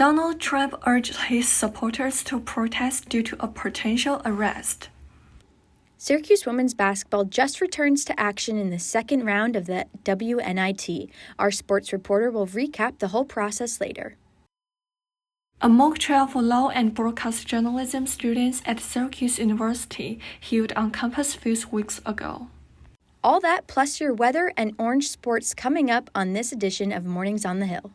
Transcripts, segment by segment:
Donald Trump urged his supporters to protest due to a potential arrest. Syracuse women's basketball just returns to action in the second round of the WNIT. Our sports reporter will recap the whole process later. A mock trial for law and broadcast journalism students at Syracuse University held on campus a few weeks ago. All that plus your weather and orange sports coming up on this edition of Mornings on the Hill.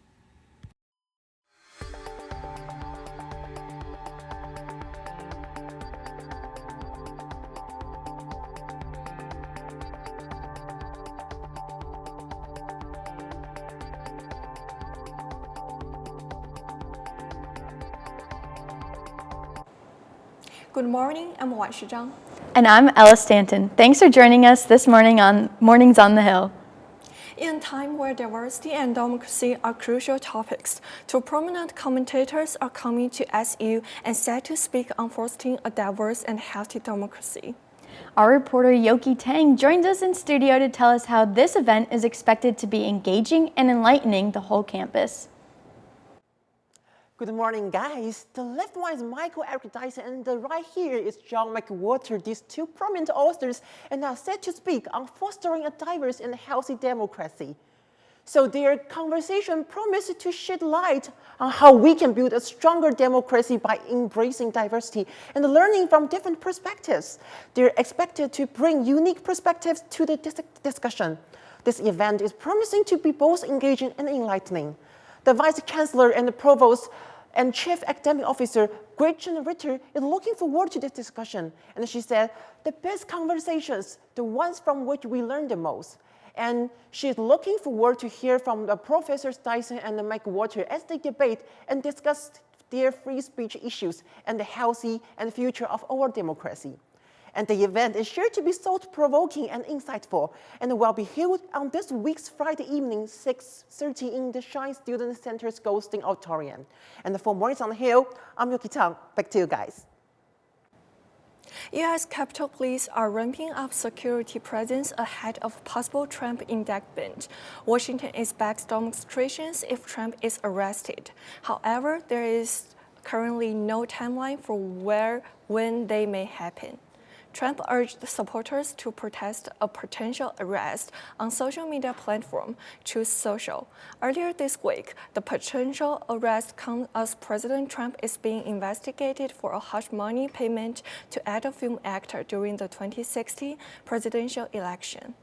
Good morning, I'm Wan Shizhang. And I'm Ella Stanton. Thanks for joining us this morning on Mornings on the Hill. In a time where diversity and democracy are crucial topics, two prominent commentators are coming to SU and set to speak on fostering a diverse and healthy democracy. Our reporter Yoki Tang joins us in studio to tell us how this event is expected to be engaging and enlightening the whole campus. Good morning, guys. The left one is Michael Eric Dyson, and the right here is John McWhorter. These two prominent authors and are set to speak on fostering a diverse and healthy democracy. So their conversation promises to shed light on how we can build a stronger democracy by embracing diversity and learning from different perspectives. They're expected to bring unique perspectives to the discussion. This event is promising to be both engaging and enlightening. The Vice Chancellor and the Provost and Chief Academic Officer, Gretchen Ritter, is looking forward to this discussion. And she said, the best conversations, the ones from which we learn the most. And she's looking forward to hear from the Professors Dyson and McWhorter as they debate and discuss their free speech issues and the healthy and future of our democracy. And the event is sure to be thought-provoking and insightful, and will be held on this week's Friday evening, 6:30 in the Shine Student Center's Goldstein Auditorium. And for Mornings on the Hill, I'm Yoki Tang. Back to you guys. U.S. Capitol Police are ramping up security presence ahead of possible Trump indictment. Washington expects demonstrations if Trump is arrested. However, there is currently no timeline for when they may happen. Trump urged supporters to protest a potential arrest on social media platform Truth Social. Earlier this week, the potential arrest comes as President Trump is being investigated for a hush money payment to add a film actor during the 2016 presidential election.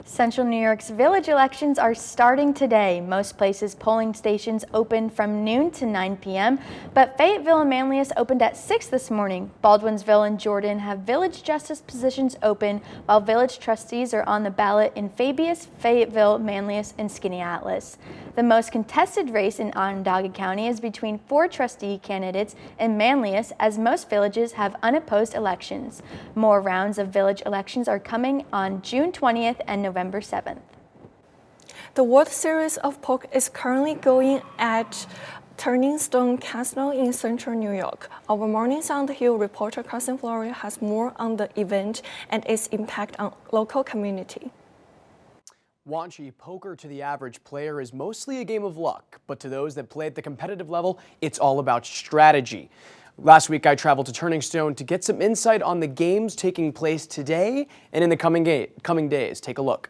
Central New York's village elections are starting today. Most places polling stations open from noon to 9 p.m., but Fayetteville and Manlius opened at 6 this morning. Baldwinsville and Jordan have village justice positions open, while village trustees are on the ballot in Fabius, Fayetteville, Manlius, and Skaneateles. The most contested race in Onondaga County is between 4 trustee candidates in Manlius, as most villages have unopposed elections. More rounds of village elections are coming on June 20th and November 7th. The World Series of Poker is currently going at Turning Stone Casino in central New York. Our Mornings on the Hill reporter Carson Florio has more on the event and its impact on local community. Wanchi, poker to the average player is mostly a game of luck, but to those that play at the competitive level, it's all about strategy. Last week, I traveled to Turning Stone to get some insight on the games taking place today and in the coming days. Take a look.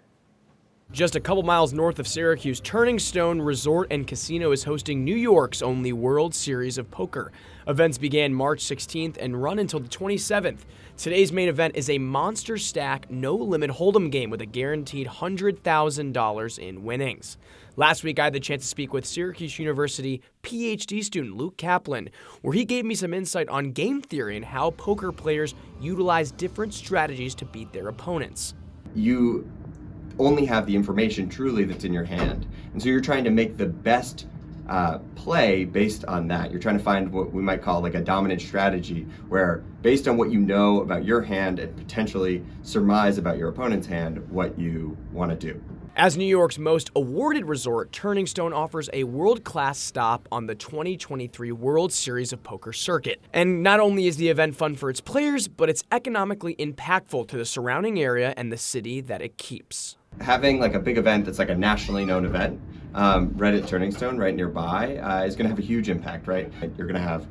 Just a couple miles north of Syracuse, Turning Stone Resort and Casino is hosting New York's only World Series of Poker. Events began March 16th and run until the 27th. Today's main event is a monster stack, no-limit hold'em game with a guaranteed $100,000 in winnings. Last week, I had the chance to speak with Syracuse University PhD student Luke Kaplan, where he gave me some insight on game theory and how poker players utilize different strategies to beat their opponents. You only have the information truly that's in your hand, and so you're trying to make the best play based on that. You're trying to find what we might call like a dominant strategy, where based on what you know about your hand and potentially surmise about your opponent's hand, what you want to do. As New York's most awarded resort, Turning Stone offers a world-class stop on the 2023 World Series of Poker circuit. And not only is the event fun for its players, but it's economically impactful to the surrounding area and the city that it keeps. Having like a big event that's like a nationally known event, right at Turning Stone, right nearby, is going to have a huge impact, right? You're going to have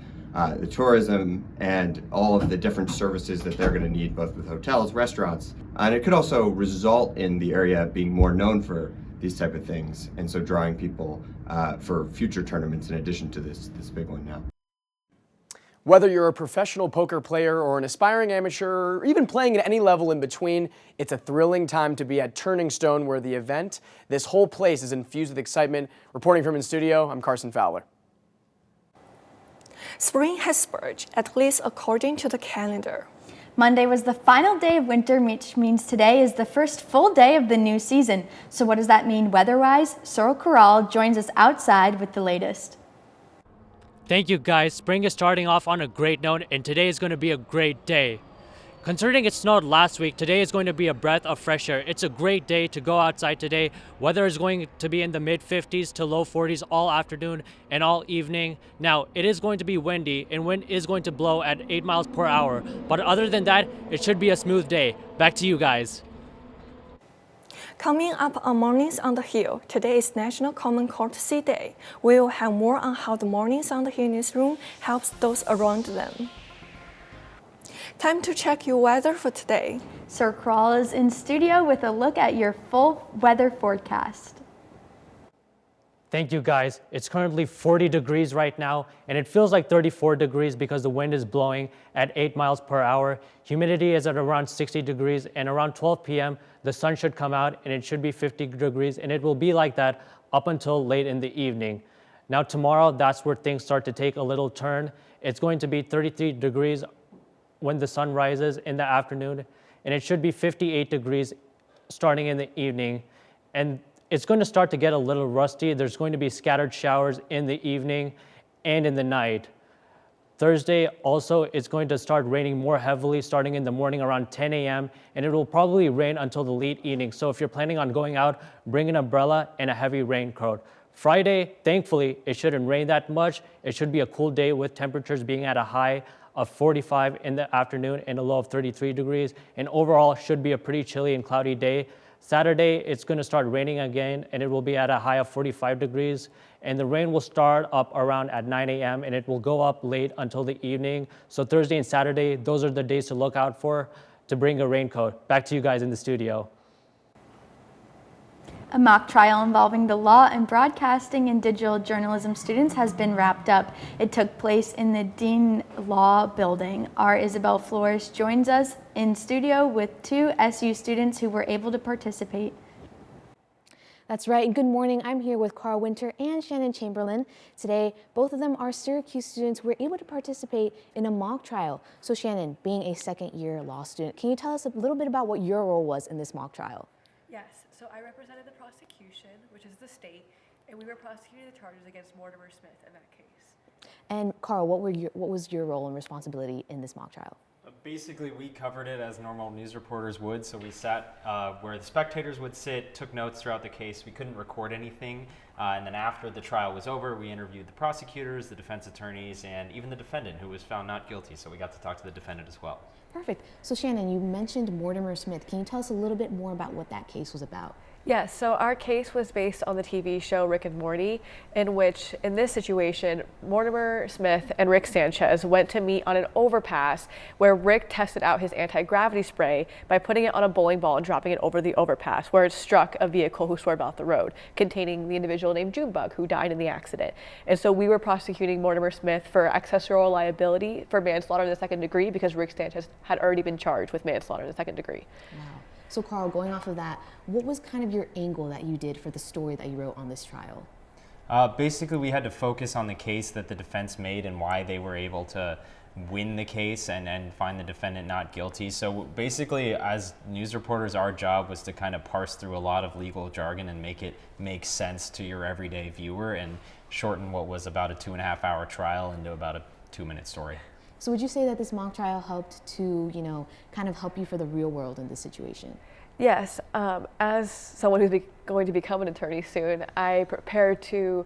the tourism and all of the different services that they're going to need, both with hotels, restaurants, and it could also result in the area being more known for these type of things, and so drawing people for future tournaments in addition to this big one now. Whether you're a professional poker player or an aspiring amateur, or even playing at any level in between, it's a thrilling time to be at Turning Stone, where the event, this whole place is infused with excitement. Reporting from in studio, I'm Carson Fowler. Spring has spurred, at least according to the calendar. Monday was the final day of winter, which means today is the first full day of the new season. So what does that mean weather-wise? Sorrel Corral joins us outside with the latest. Thank you guys. Spring is starting off on a great note, and today is going to be a great day. Considering it snowed last week, today is going to be a breath of fresh air. It's a great day to go outside today. Weather is going to be in the mid 50s to low 40s all afternoon and all evening. Now, it is going to be windy, and wind is going to blow at 8 miles per hour. But other than that, it should be a smooth day. Back to you guys. Coming up on Mornings on the Hill, today is National Common Courtesy Day. We will have more on how the Mornings on the Hill newsroom helps those around them. Time to check your weather for today. Sir Corral is in studio with a look at your full weather forecast. Thank you guys. It's currently 40 degrees right now, and it feels like 34 degrees because the wind is blowing at 8 miles per hour. Humidity is at around 60 degrees, and around 12 p.m. the sun should come out and it should be 50 degrees, and it will be like that up until late in the evening. Now tomorrow, that's where things start to take a little turn. It's going to be 33 degrees when the sun rises in the afternoon, and it should be 58 degrees starting in the evening. And it's going to start to get a little rusty. There's going to be scattered showers in the evening and in the night. Thursday also, it's going to start raining more heavily starting in the morning around 10 a.m. and it will probably rain until the late evening. So if you're planning on going out, bring an umbrella and a heavy raincoat. Friday, thankfully, it shouldn't rain that much. It should be a cool day with temperatures being at a high of 45 in the afternoon and a low of 33 degrees. And overall, should be a pretty chilly and cloudy day. Saturday, it's going to start raining again, and it will be at a high of 45 degrees. And the rain will start up around at 9 a.m. and it will go up late until the evening. So Thursday and Saturday, those are the days to look out for to bring a raincoat. Back to you guys in the studio. A mock trial involving the law and broadcasting and digital journalism students has been wrapped up. It took place in the Dean Law Building. Our Isabel Flores joins us in studio with two SU students who were able to participate. That's right. Good morning. I'm here with Carl Winter and Shannon Chamberlain. Today, both of them are Syracuse students who were able to participate in a mock trial. So Shannon, being a second-year law student, can you tell us a little bit about what your role was in this mock trial? Yes, so I represented the prosecution, which is the state, and we were prosecuting the charges against Mortimer Smith in that case. And Carl, what was your role and responsibility in this mock trial? Basically, we covered it as normal news reporters would. So we sat where the spectators would sit, took notes throughout the case. We couldn't record anything. And then after the trial was over, we interviewed the prosecutors, the defense attorneys, and even the defendant, who was found not guilty. So we got to talk to the defendant as well. Perfect. So Shannon, you mentioned Mortimer Smith. Can you tell us a little bit more about what that case was about? Yes, so our case was based on the TV show Rick and Morty, in which, in this situation, Mortimer Smith and Rick Sanchez went to meet on an overpass where Rick tested out his anti-gravity spray by putting it on a bowling ball and dropping it over the overpass, where it struck a vehicle who swerved off the road, containing the individual named Junebug, who died in the accident. And so we were prosecuting Mortimer Smith for accessory liability for manslaughter in the second degree because Rick Sanchez had already been charged with manslaughter in the second degree. Wow. So Carl, going off of that, what was kind of your angle that you did for the story that you wrote on this trial? Basically, we had to focus on the case that the defense made and why they were able to win the case and find the defendant not guilty. So basically, as news reporters, our job was to kind of parse through a lot of legal jargon and make it make sense to your everyday viewer and shorten what was about a 2.5-hour trial into about a 2-minute story. So would you say that this mock trial helped to, kind of help you for the real world in this situation? Yes, as someone who's going to become an attorney soon, I prepared to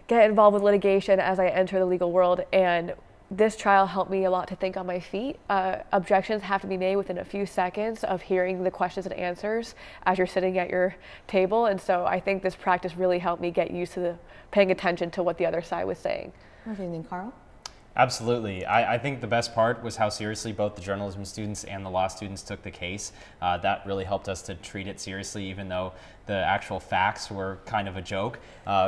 get involved with litigation as I enter the legal world, and this trial helped me a lot to think on my feet. Objections have to be made within a few seconds of hearing the questions and answers as you're sitting at your table. And so I think this practice really helped me get used to paying attention to what the other side was saying. What do you think, Carl? Absolutely. I think the best part was how seriously both the journalism students and the law students took the case. That really helped us to treat it seriously, even though the actual facts were kind of a joke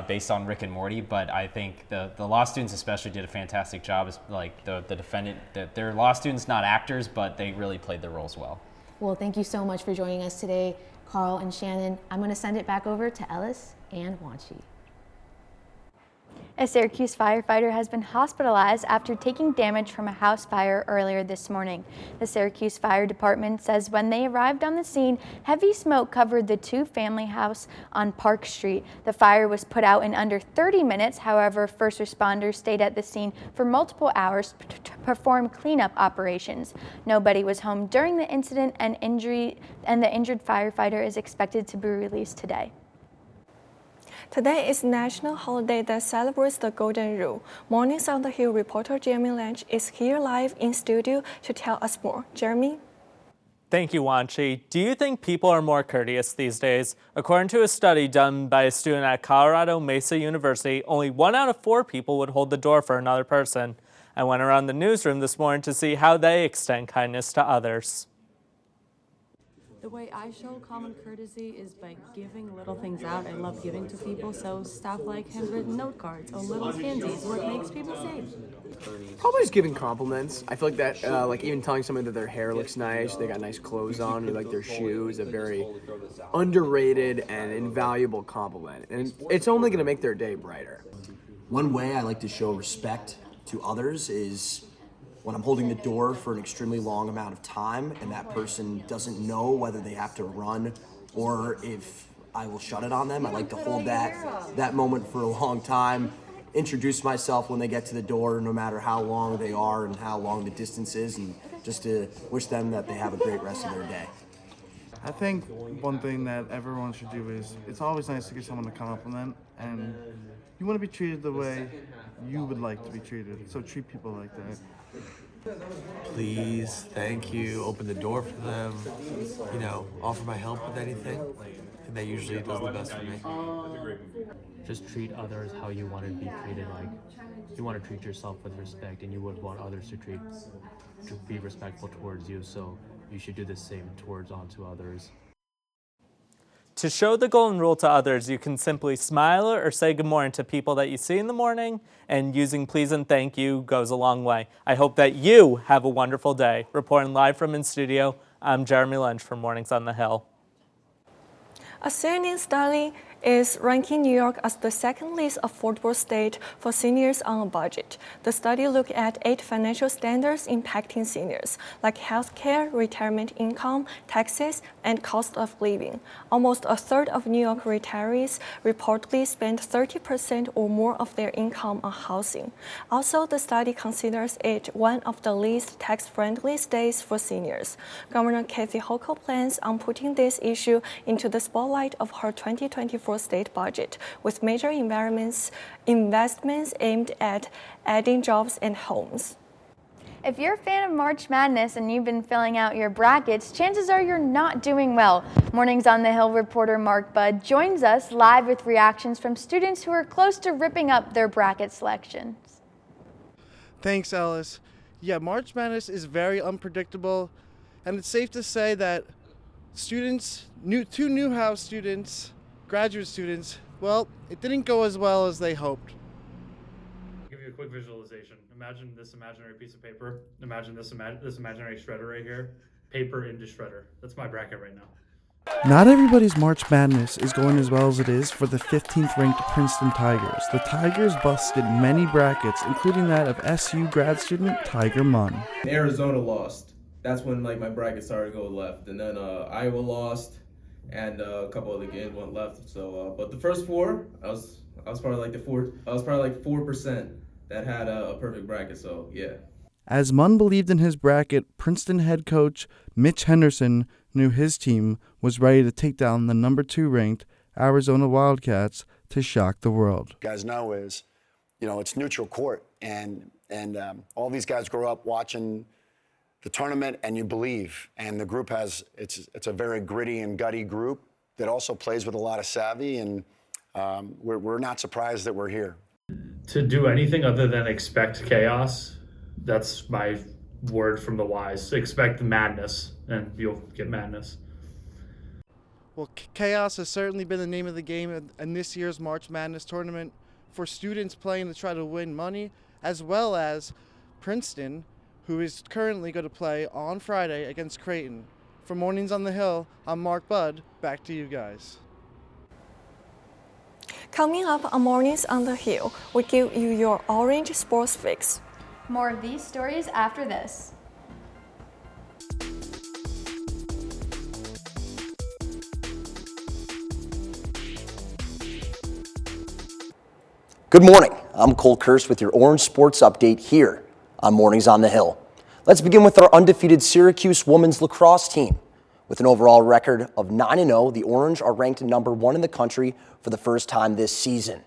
based on Rick and Morty. But I think the law students especially did a fantastic job. As like the defendant, they're law students, not actors, but they really played their roles well. Well, thank you so much for joining us today, Carl and Shannon. I'm going to send it back over to Ellis and Wanchi. A Syracuse firefighter has been hospitalized after taking damage from a house fire earlier this morning. The Syracuse Fire Department says when they arrived on the scene, heavy smoke covered the two-family house on Park Street. The fire was put out in under 30 minutes. However, first responders stayed at the scene for multiple hours to perform cleanup operations. Nobody was home during the incident, and the injured firefighter is expected to be released today. Today is national holiday that celebrates the Golden Rule. Mornings on the Hill reporter Jeremy Lange is here live in studio to tell us more. Jeremy? Thank you, Wanchi. Do you think people are more courteous these days? According to a study done by a student at Colorado Mesa University, only 1 out of 4 people would hold the door for another person. I went around the newsroom this morning to see how they extend kindness to others. The way I show common courtesy is by giving little things out. I love giving to people, so stuff like handwritten note cards or little candies, what makes people say. Probably just giving compliments. I feel like that, like even telling someone that their hair looks nice, they got nice clothes on, or like their shoes, a very underrated and invaluable compliment. And it's only going to make their day brighter. One way I like to show respect to others is when I'm holding the door for an extremely long amount of time and that person doesn't know whether they have to run or if I will shut it on them. I like to hold that moment for a long time, introduce myself when they get to the door, no matter how long they are and how long the distance is, and just to wish them that they have a great rest of their day. I think one thing that everyone should do is, it's always nice to give someone a compliment, and you want to be treated the way you would like to be treated, so treat people like that. Please, thank you, open the door for them, offer my help with anything, and that usually does the best for me. Just treat others how you want to be treated. Like, you want to treat yourself with respect, and you would want others to be respectful towards you, so you should do the same onto others. To show the golden rule to others, you can simply smile or say good morning to people that you see in the morning, and using please and thank you goes a long way. I hope that you have a wonderful day. Reporting live from in studio, I'm Jeremy Lange for Mornings on the Hill. A CNN study is ranking New York as the second least affordable state for seniors on a budget. The study looked at 8 financial standards impacting seniors, like healthcare, retirement income, taxes, and cost of living. Almost a third of New York retirees reportedly spend 30% or more of their income on housing. Also, the study considers it one of the least tax-friendly states for seniors. Governor Kathy Hochul plans on putting this issue into the spotlight of her 2024 state budget, with major investments aimed at adding jobs and homes. If you're a fan of March Madness and you've been filling out your brackets, chances are you're not doing well. Mornings on the Hill reporter Mark Budd joins us live with reactions from students who are close to ripping up their bracket selections. Thanks, Alice. Yeah, March Madness is very unpredictable, and it's safe to say that two Newhouse students, graduate students, well, it didn't go as well as they hoped. I'll give you a quick visualization. Imagine this imaginary piece of paper. Imagine this imaginary shredder right here. Paper into shredder. That's my bracket right now. Not everybody's March Madness is going as well as it is for the 15th ranked Princeton Tigers. The Tigers busted many brackets, including that of SU grad student Tiger Munn. Arizona lost. That's when my bracket started to go left, and then Iowa lost, and a couple other games went left. So, but the first 4, I was probably like 4% that had a perfect bracket. So yeah. As Munn believed in his bracket, Princeton head coach Mitch Henderson knew his team was ready to take down the number 2 ranked Arizona Wildcats to shock the world. You guys know is you know, it's neutral court, and all these guys grow up watching the tournament, and you believe. And the group it's a very gritty and gutty group that also plays with a lot of savvy, and we're not surprised that we're here. To do anything other than expect chaos, that's my word from the wise. Expect madness, and you'll get madness. Well, chaos has certainly been the name of the game in this year's March Madness tournament for students playing to try to win money, as well as Princeton, who is currently going to play on Friday against Creighton. For Mornings on the Hill, I'm Mark Budd. Back to you guys. Coming up on Mornings on the Hill, we give you your Orange Sports Fix. More of these stories after this. Good morning. I'm Cole Kirst with your Orange Sports Update here on Mornings on the Hill. Let's begin with our undefeated Syracuse women's lacrosse team. With an overall record of 9-0, the Orange are ranked number 1 in the country for the first time this season.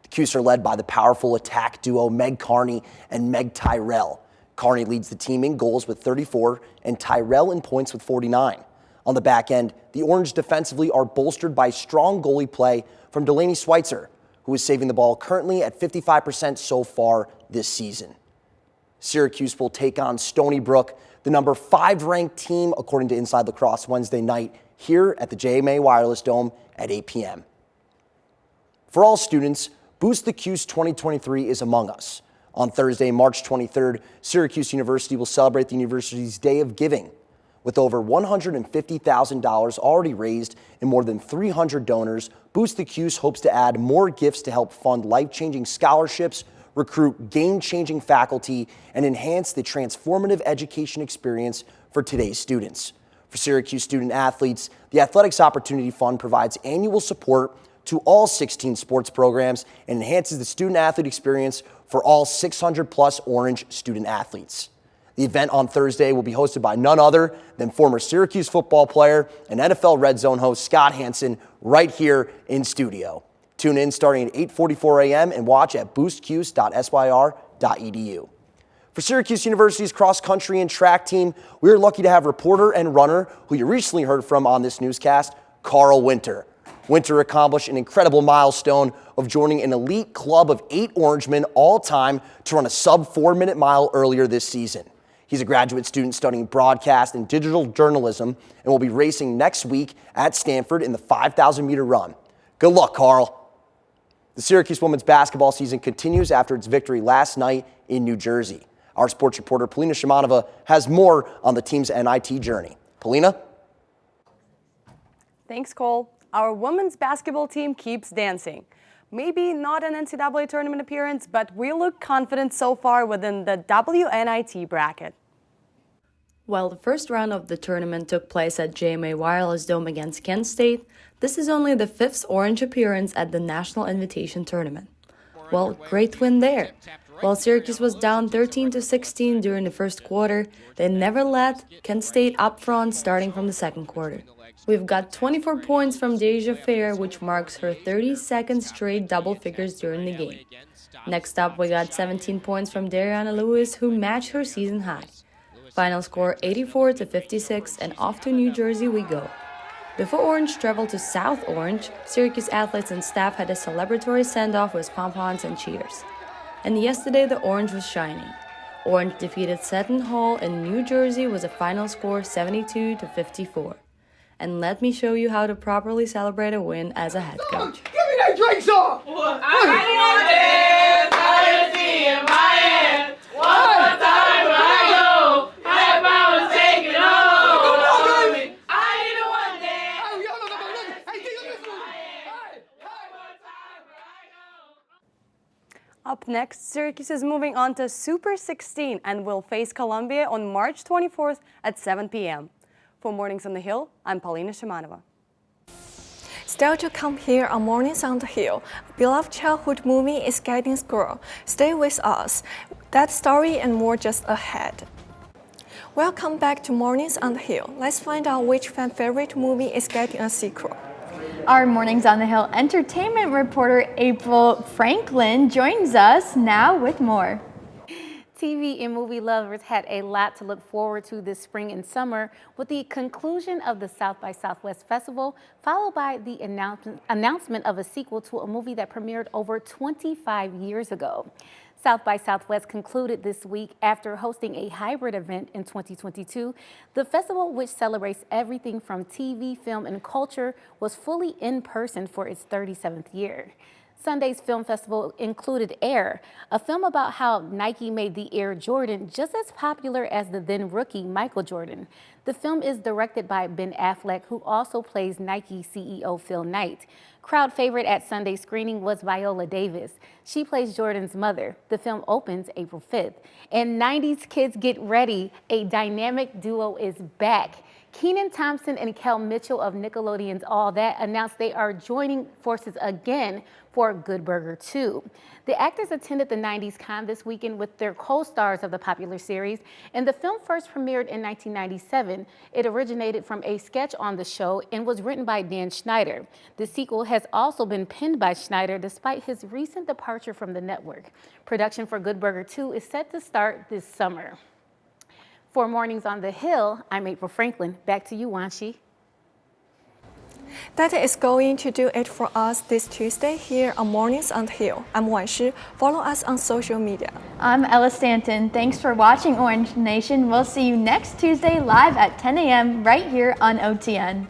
The Cuse are led by the powerful attack duo Meg Carney and Meg Tyrell. Carney leads the team in goals with 34 and Tyrell in points with 49. On the back end, the Orange defensively are bolstered by strong goalie play from Delaney Schweitzer, who is saving the ball currently at 55% so far this season. Syracuse will take on Stony Brook, the number 5 ranked team according to Inside Lacrosse Wednesday night here at the JMA Wireless Dome at 8 p.m. For all students, Boost the Cuse 2023 is among us. On Thursday, March 23rd, Syracuse University will celebrate the university's Day of Giving. With over $150,000 already raised and more than 300 donors, Boost the Cuse hopes to add more gifts to help fund life-changing scholarships, recruit game-changing faculty, and enhance the transformative education experience for today's students. For Syracuse student athletes, the Athletics Opportunity Fund provides annual support to all 16 sports programs and enhances the student-athlete experience for all 600-plus Orange student athletes. The event on Thursday will be hosted by none other than former Syracuse football player and NFL Red Zone host Scott Hansen right here in studio. Tune in starting at 8:44 a.m. and watch at boostcuse.syr.edu. For Syracuse University's cross-country and track team, we are lucky to have reporter and runner who you recently heard from on this newscast, Carl Winter. Winter accomplished an incredible milestone of joining an elite club of 8 Orangemen all-time to run a sub-4-minute mile earlier this season. He's a graduate student studying broadcast and digital journalism and will be racing next week at Stanford in the 5,000-meter run. Good luck, Carl. The Syracuse women's basketball season continues after its victory last night in New Jersey. Our sports reporter, Polina Shimanova, has more on the team's NIT journey. Polina? Thanks, Cole. Our women's basketball team keeps dancing. Maybe not an NCAA tournament appearance, but we look confident so far within the WNIT bracket. While the first round of the tournament took place at JMA Wireless Dome against Kent State, this is only the 5th Orange appearance at the National Invitation Tournament. Well, great win there. While Syracuse was down 13-16 during the first quarter, they never let Kent State up front starting from the second quarter. We've got 24 points from Deja Fair, which marks her 32nd straight double figures during the game. Next up, we got 17 points from Dariana Lewis, who matched her season high. Final score 84-56, and off to New Jersey we go. Before Orange traveled to South Orange, Syracuse athletes and staff had a celebratory send-off with pom-poms and cheers. And yesterday the Orange was shining. Orange defeated Seton Hall in New Jersey with a final score 72-54. And let me show you how to properly celebrate a win as a head coach. Give me that drink song! I want this, I see in my hand. One more time when I go, higher powers taking over me. I didn't want this. Up next, Syracuse is moving on to Super 16 and will face Columbia on March 24th at 7 p.m. For Mornings on the Hill, I'm Polina Shimanova. Still to come here on Mornings on the Hill, a beloved childhood movie is getting scroll. Stay with us. That story and more just ahead. Welcome back to Mornings on the Hill. Let's find out which fan favorite movie is getting a sequel. Our Mornings on the Hill entertainment reporter April Franklin joins us now with more. TV and movie lovers had a lot to look forward to this spring and summer with the conclusion of the South by Southwest Festival, followed by the announcement of a sequel to a movie that premiered over 25 years ago. South by Southwest concluded this week after hosting a hybrid event in 2022. The festival, which celebrates everything from TV, film, and culture, was fully in person for its 37th year. Sunday's film festival included Air, a film about how Nike made the Air Jordan just as popular as the then rookie Michael Jordan. The film is directed by Ben Affleck, who also plays Nike CEO Phil Knight. Crowd favorite at Sunday's screening was Viola Davis. She plays Jordan's mother. The film opens April 5th. And 90s kids, get ready. A dynamic duo is back. Kenan Thompson and Kel Mitchell of Nickelodeon's All That announced they are joining forces again for Good Burger 2. The actors attended the 90s Con this weekend with their co-stars of the popular series, and the film first premiered in 1997. It originated from a sketch on the show and was written by Dan Schneider. The sequel has also been penned by Schneider despite his recent departure from the network. Production for Good Burger 2 is set to start this summer. For Mornings on the Hill, I'm April Franklin. Back to you, Wanshi. That is going to do it for us this Tuesday here on Mornings on the Hill. I'm Wan Shi. Follow us on social media. I'm Ella Stanton. Thanks for watching Orange Nation. We'll see you next Tuesday live at 10 a.m. right here on OTN.